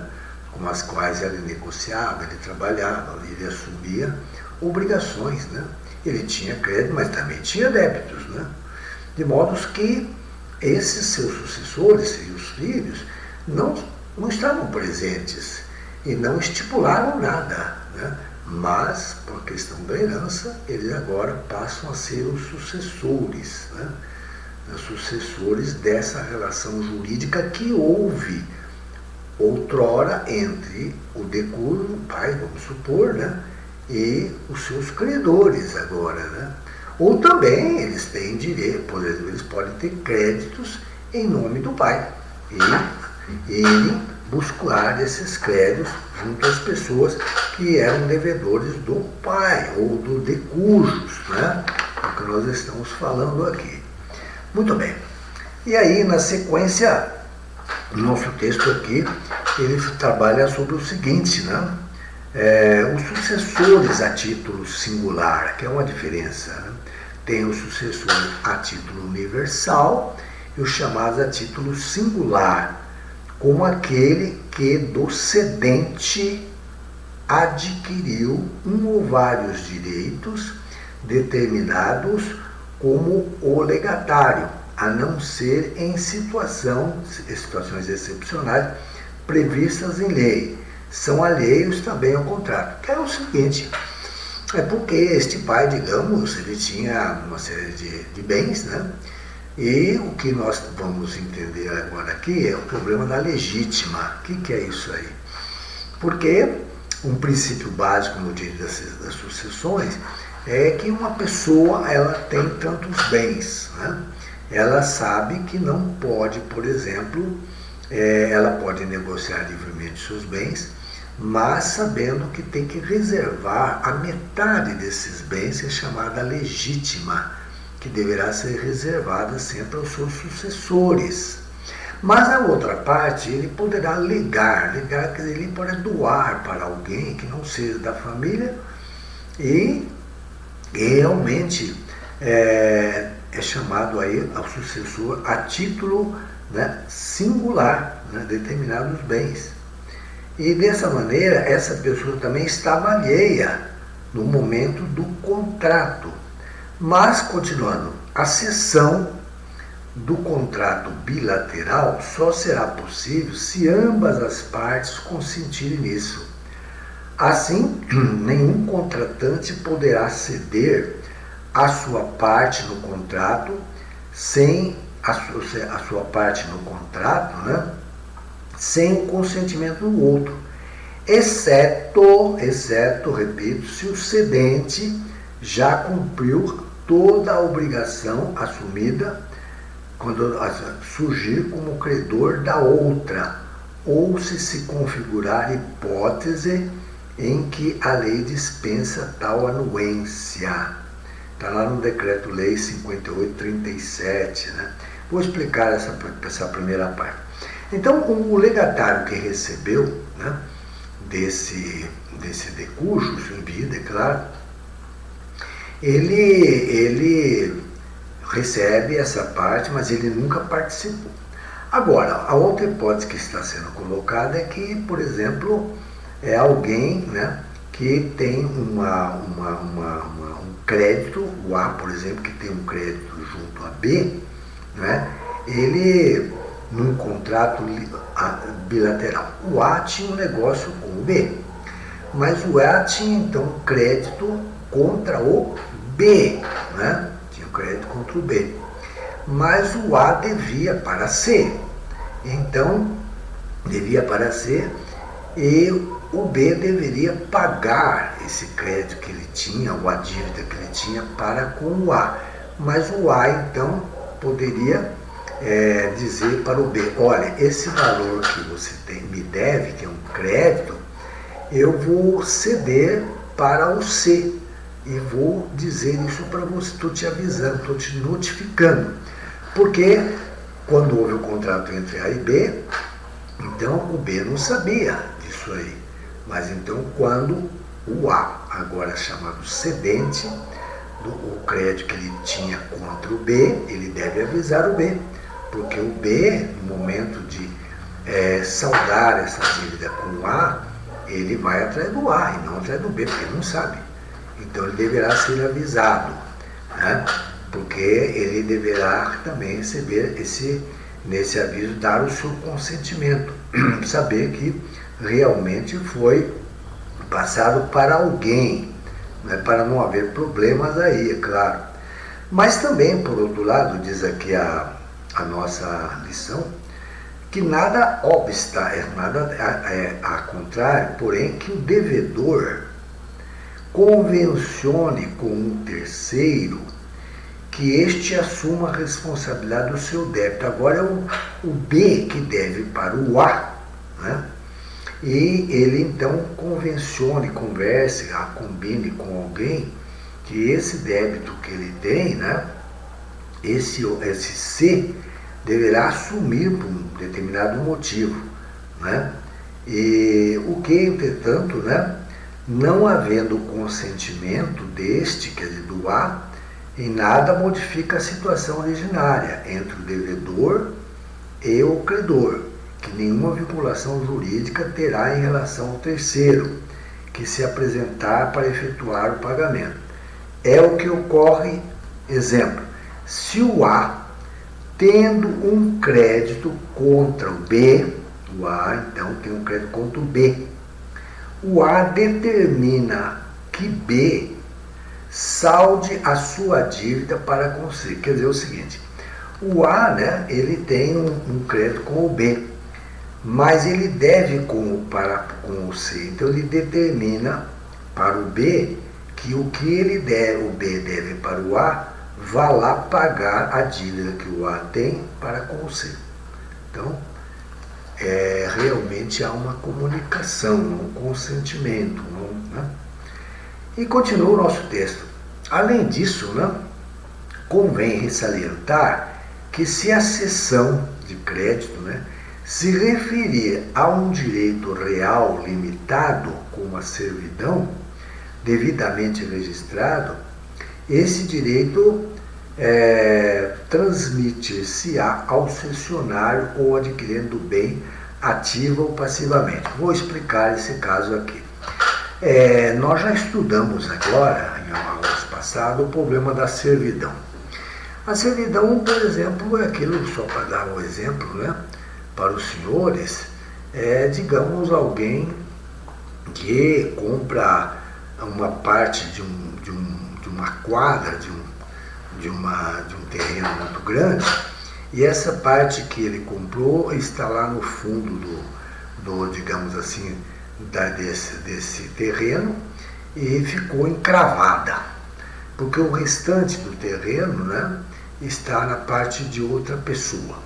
Com as quais ele negociava, ele trabalhava, ele assumia obrigações, né? Ele tinha crédito, mas também tinha débitos, né? De modo que esses seus sucessores e os filhos não estavam presentes e não estipularam nada, né? Mas, por questão da herança, eles agora passam a ser os sucessores, né? Os sucessores dessa relação jurídica que houve outrora entre o decurso, o pai, vamos supor, né? E os seus credores agora, né? Ou também eles têm direito, por exemplo, eles podem ter créditos em nome do pai e ele buscar esses créditos junto às pessoas que eram devedores do pai ou do decujus, né? É o que nós estamos falando aqui. Muito bem. E aí, na sequência, o nosso texto aqui, ele trabalha sobre o seguinte, né? Os sucessores a título singular, que é uma diferença, né? Tem os sucessores a título universal e os chamados a título singular, como aquele que do cedente adquiriu um ou vários direitos determinados como o legatário, a não ser em situações excepcionais previstas em lei. São alheios também ao contrato. Que é o seguinte, é porque este pai, digamos, ele tinha uma série de bens, né? E o que nós vamos entender agora aqui é o problema da legítima. O que é isso aí? Porque um princípio básico no direito das sucessões é que uma pessoa, ela tem tantos bens, né? Ela sabe que não pode, por exemplo, ela pode negociar livremente seus bens, mas sabendo que tem que reservar a metade desses bens, que é chamada legítima, que deverá ser reservada sempre aos seus sucessores. Mas a outra parte, ele poderá legar, quer dizer, ele pode doar para alguém que não seja da família e realmente é chamado aí ao sucessor a título, né, singular, né, determinados bens. E dessa maneira, essa pessoa também estava alheia no momento do contrato. Mas, continuando, a cessão do contrato bilateral só será possível se ambas as partes consentirem nisso. Assim, nenhum contratante poderá ceder a sua parte no contrato sem a sua parte no contrato, né, sem o consentimento do outro, exceto, repito, se o cedente já cumpriu toda a obrigação assumida quando surgir como credor da outra, ou se configurar hipótese em que a lei dispensa tal anuência. Está lá no Decreto-Lei 5837, né? Vou explicar essa primeira parte. Então, o legatário que recebeu, né, desse decujus em vida, é claro, ele recebe essa parte, mas ele nunca participou. Agora, a outra hipótese que está sendo colocada é que, por exemplo, é alguém, né, que tem um crédito, o A, por exemplo, que tem um crédito junto a B, né, ele, num contrato bilateral, o A tinha um negócio com o B, mas o A tinha então um crédito contra o B, né? Tinha um crédito contra o B, mas o A devia para C, então devia para C e o B deveria pagar esse crédito que ele tinha, ou a dívida que ele tinha para com o A, mas o A então poderia dizer para o B, olha, esse valor que você me deve, que é um crédito, eu vou ceder para o C e vou dizer isso para você, estou te avisando, estou te notificando, porque quando houve o contrato entre A e B, então o B não sabia disso aí, mas então quando o A, agora chamado cedente, o crédito que ele tinha contra o B, ele deve avisar o B, porque o B, no momento de saldar essa dívida com o A, ele vai atrás do A e não atrás do B, porque ele não sabe. Então ele deverá ser avisado, né? Porque ele deverá também receber nesse aviso, dar o seu consentimento, saber que realmente foi passado para alguém, né? Para não haver problemas aí, é claro. Mas também, por outro lado, diz aqui a nossa lição, que nada obsta, nada a contrário, porém que o devedor convencione com um terceiro que este assuma a responsabilidade do seu débito. Agora é o B que deve para o A, né? E ele então convencione, converse, combine com alguém que esse débito que ele tem, né? Esse C deverá assumir por um determinado motivo, né? E o que, entretanto, né, não havendo consentimento deste, quer dizer, do A, em nada modifica a situação originária entre o devedor e o credor, que nenhuma vinculação jurídica terá em relação ao terceiro, que se apresentar para efetuar o pagamento. É o que ocorre, exemplo, se o A, tendo um crédito contra o B, o A então tem um crédito contra o B, o A determina que B salde a sua dívida para com C. Quer dizer o seguinte, o A, né, ele tem um crédito com o B, mas ele deve com o C, então ele determina para o B que o que o B deve para o A, vá lá pagar a dívida que o A tem para com o C. Então, realmente há uma comunicação, um consentimento, né? E continua o nosso texto. Além disso, né, convém ressalientar que se a cessão de crédito, né, se referir a um direito real limitado, como a servidão, devidamente registrado, esse direito transmite-se-á ao cessionário ou adquirente do bem, ativa ou passivamente. Vou explicar esse caso aqui. Nós já estudamos agora, em aulas passadas, o problema da servidão. A servidão, por exemplo, é aquilo, só para dar um exemplo, né, para os senhores, digamos, alguém que compra uma parte de uma quadra, de um terreno muito grande, e essa parte que ele comprou está lá no fundo digamos assim, desse terreno, e ficou encravada, porque o restante do terreno, né, está na parte de outra pessoa.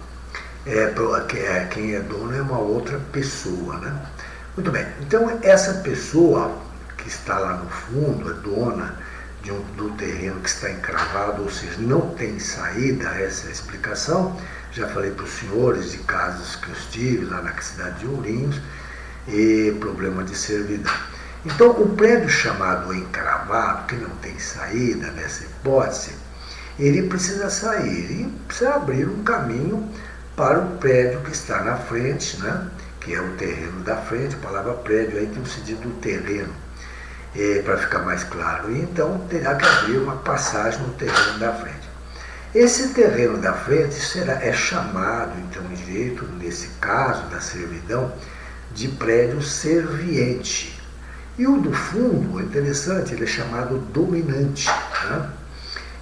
Quem é dono é uma outra pessoa, né? Muito bem, então essa pessoa que está lá no fundo, é dona do terreno que está encravado, ou seja, não tem saída, essa é a explicação. Já falei para os senhores de casos que eu estive lá na cidade de Ourinhos, e problema de servidão. Então, o prédio chamado encravado, que não tem saída nessa hipótese, ele precisa sair e precisa abrir um caminho para o prédio que está na frente, né? Que é o terreno da frente. A palavra prédio aí tem o sentido do terreno, para ficar mais claro. E então terá que abrir uma passagem no terreno da frente. Esse terreno da frente é chamado, então, em direito, nesse caso da servidão, de prédio serviente. E o do fundo, é interessante, ele é chamado dominante, né?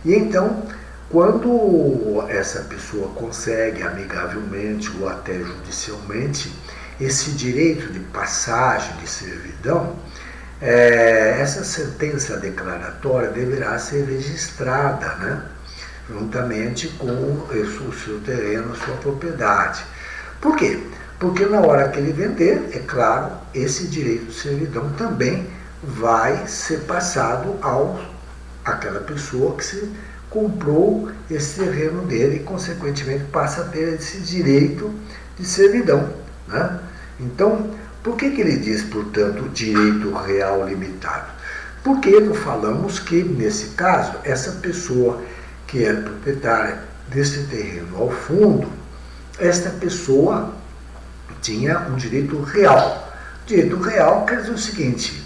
E então, quando essa pessoa consegue amigavelmente ou até judicialmente esse direito de passagem de servidão, essa sentença declaratória deverá ser registrada, né, juntamente com o seu terreno, a sua propriedade. Por quê? Porque na hora que ele vender, é claro, esse direito de servidão também vai ser passado àquela pessoa que se comprou esse terreno dele e, consequentemente, passa a ter esse direito de servidão, né? Então, por que ele diz, portanto, direito real limitado? Porque não falamos que, nesse caso, essa pessoa que era proprietária desse terreno ao fundo, esta pessoa tinha um direito real. Direito real quer dizer o seguinte: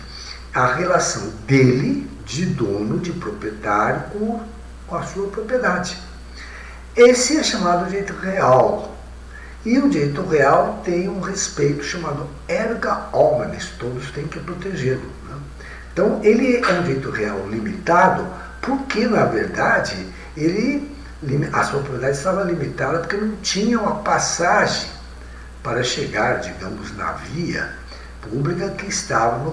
a relação dele, de dono, de proprietário, com a sua propriedade. Esse é chamado direito real. E o direito real tem um respeito chamado erga omnes, todos têm que protegê-lo. Né? Então, ele é um direito real limitado porque, na verdade, a sua propriedade estava limitada porque não tinha uma passagem para chegar, digamos, na via pública que estava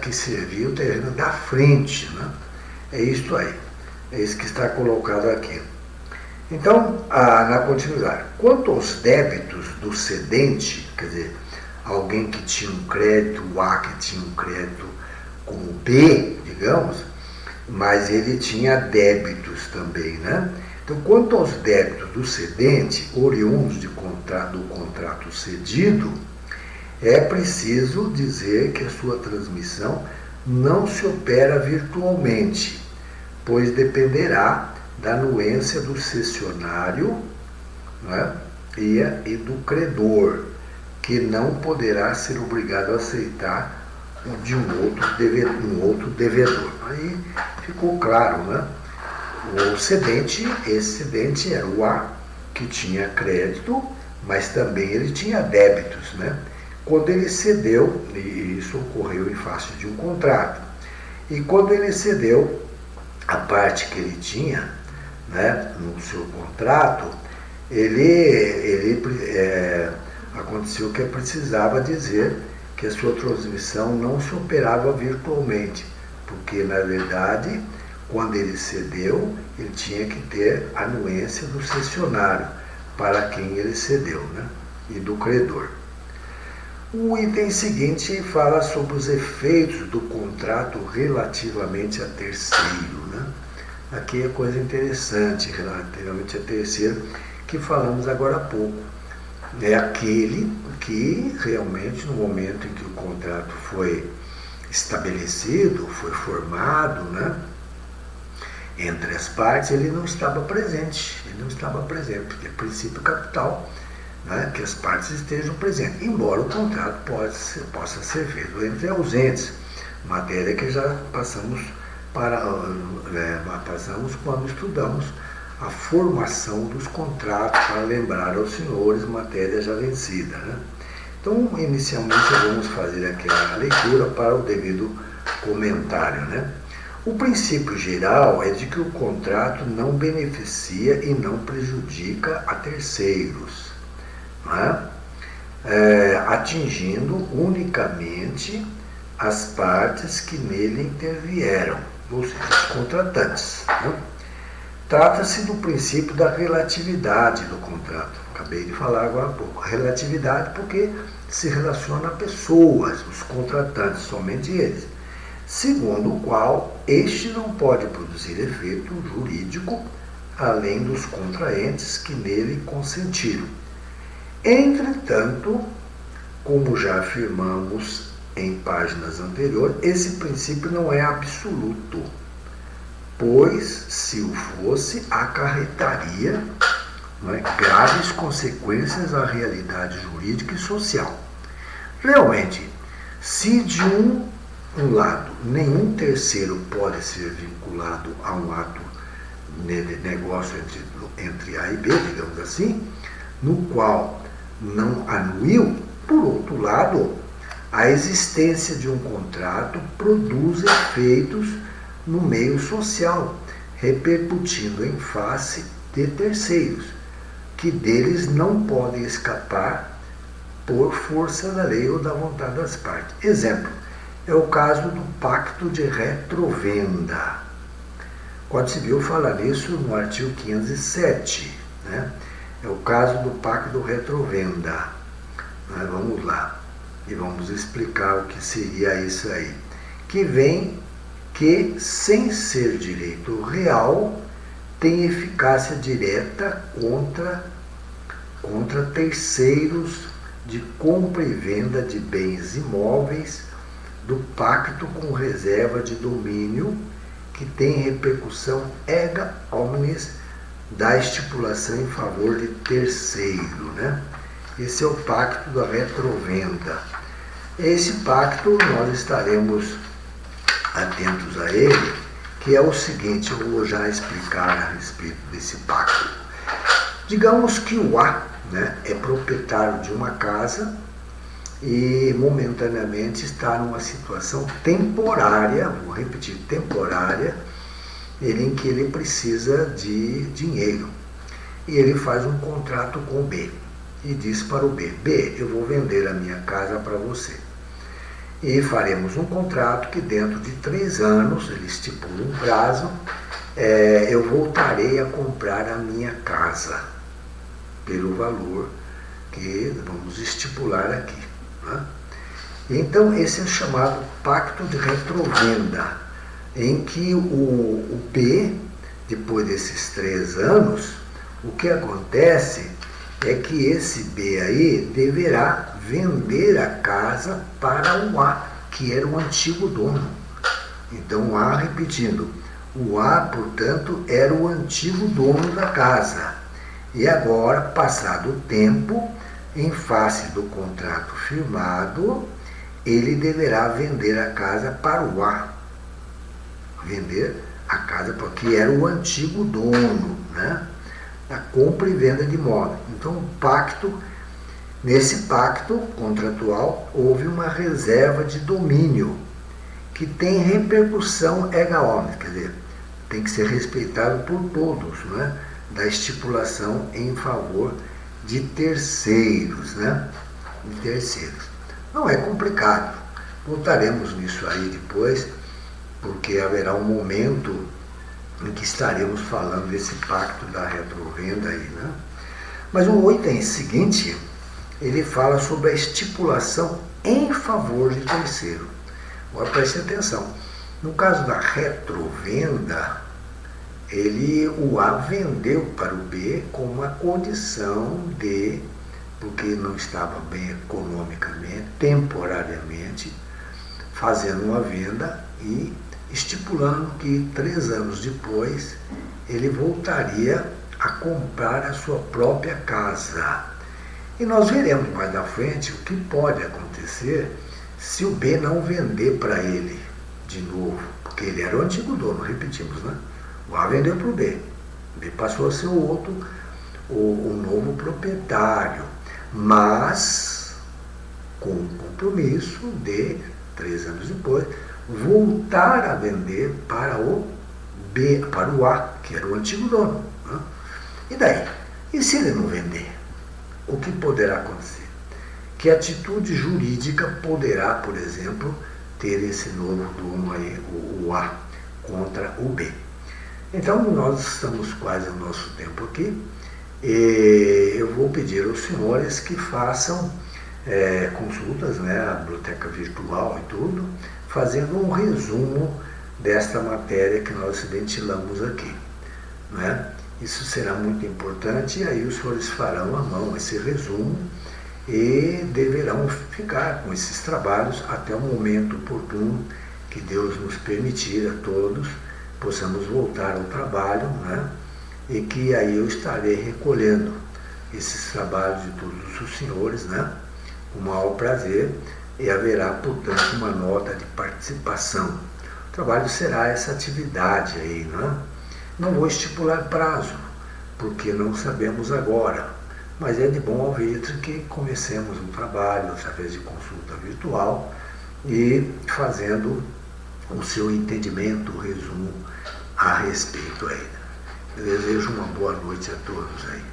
que servia o terreno da frente. Né? É isso aí. É isso que está colocado aqui. Então, na continuidade, quanto aos débitos do cedente, quer dizer, alguém que tinha um crédito, o A que tinha um crédito com o B, digamos, mas ele tinha débitos também, né? Então, quanto aos débitos do cedente, oriundos do contrato cedido, é preciso dizer que a sua transmissão não se opera virtualmente, pois dependerá da anuência do cessionário, né, e do credor, que não poderá ser obrigado a aceitar de um outro devedor. Aí ficou claro, né? O cedente, esse cedente era o A, que tinha crédito, mas também ele tinha débitos, né? Quando ele cedeu, e isso ocorreu em face de um contrato, e quando ele cedeu a parte que ele tinha, né, no seu contrato, aconteceu que precisava dizer que a sua transmissão não se operava virtualmente, porque, na verdade, quando ele cedeu, ele tinha que ter anuência do cessionário para quem ele cedeu, né, e do credor. O item seguinte fala sobre os efeitos do contrato relativamente a terceiro, né? Aqui é coisa interessante relativamente a terceiro, que falamos agora há pouco. É aquele que realmente, no momento em que o contrato foi estabelecido, foi formado, né, entre as partes, ele não estava presente, porque é princípio capital, né, que as partes estejam presentes, embora o contrato possa ser feito entre ausentes, matéria que já passamos quando estudamos a formação dos contratos, para lembrar aos senhores, matéria já vencida. Né? Então, inicialmente, vamos fazer aqui a leitura para o devido comentário. Né? O princípio geral é de que o contrato não beneficia e não prejudica a terceiros, né? Atingindo unicamente as partes que nele intervieram, ou seja, os contratantes. Né? Trata-se do princípio da relatividade do contrato. Acabei de falar agora há pouco. Relatividade porque se relaciona a pessoas, os contratantes, somente eles. Segundo o qual, este não pode produzir efeito jurídico além dos contraentes que nele consentiram. Entretanto, como já afirmamos em páginas anteriores, esse princípio não é absoluto, pois, se o fosse, acarretaria, graves consequências à realidade jurídica e social. Realmente, se de um lado nenhum terceiro pode ser vinculado a um ato de negócio entre A e B, digamos assim, no qual não anuiu, por outro lado, a existência de um contrato produz efeitos no meio social, repercutindo em face de terceiros, que deles não podem escapar por força da lei ou da vontade das partes. Exemplo, é o caso do pacto de retrovenda. O Código Civil fala nisso no artigo 507, né? É o caso do pacto de retrovenda. Vamos lá e vamos explicar o que seria isso aí. Que, sem ser direito real, tem eficácia direta contra terceiros de compra e venda de bens imóveis do pacto com reserva de domínio que tem repercussão erga omnes da estipulação em favor de terceiro, né? Esse é o pacto da retrovenda. Esse pacto nós estaremos atentos a ele, que é o seguinte, eu vou já explicar a respeito desse pacto. Digamos que o A, né, é proprietário de uma casa e momentaneamente está numa situação temporária, vou repetir, temporária, em que ele precisa de dinheiro. E ele faz um contrato com o B e diz para o B, B, eu vou vender a minha casa para você. E faremos um contrato que dentro de 3 anos, ele estipula um prazo, eu voltarei a comprar a minha casa pelo valor que vamos estipular aqui, né? Então esse é o chamado pacto de retrovenda, em que o B, depois desses 3 anos, o que acontece é que esse B aí deverá vender a casa para o A, que era o antigo dono. Então o A, repetindo, o A, portanto, era o antigo dono da casa. E agora, passado o tempo, em face do contrato firmado, ele deverá vender a casa para o A. Vender a casa porque era o antigo dono, né? A compra e venda de imóvel. Então, o pacto, nesse pacto contratual, houve uma reserva de domínio que tem repercussão erga omnes, quer dizer, tem que ser respeitado por todos, né? Da estipulação em favor de terceiros, né? De terceiros. Não é complicado. Voltaremos nisso aí depois, porque haverá um momento em que estaremos falando desse pacto da retrovenda aí, né? Mas o item seguinte, ele fala sobre a estipulação em favor de terceiro. Agora preste atenção. No caso da retrovenda, o A vendeu para o B com uma condição de, porque não estava bem economicamente, temporariamente, fazendo uma venda e estipulando que 3 anos depois ele voltaria a comprar a sua própria casa. E nós veremos mais à frente o que pode acontecer se o B não vender para ele de novo, porque ele era o antigo dono, repetimos, né? O A vendeu para o B, o B passou a ser o novo proprietário, mas com o compromisso de 3 anos depois voltar a vender para o B, para o A, que era o antigo dono, né? E daí? E se ele não vender? O que poderá acontecer? Que atitude jurídica poderá, por exemplo, ter esse novo dono aí, o A, contra o B? Então, nós estamos quase no nosso tempo aqui, e eu vou pedir aos senhores que façam consultas, né, a biblioteca virtual e tudo, fazendo um resumo desta matéria que nós ventilamos aqui, né? Isso será muito importante, e aí os senhores farão à mão esse resumo e deverão ficar com esses trabalhos até o momento oportuno que Deus nos permitir a todos, possamos voltar ao trabalho, né? E que aí eu estarei recolhendo esses trabalhos de todos os senhores, né? Com o maior prazer, e haverá, portanto, uma nota de participação. O trabalho será essa atividade aí, né? Não vou estipular prazo, porque não sabemos agora, mas é de bom alvitre que comecemos um trabalho através de consulta virtual e fazendo o seu entendimento, o resumo a respeito aí. Eu desejo uma boa noite a todos aí.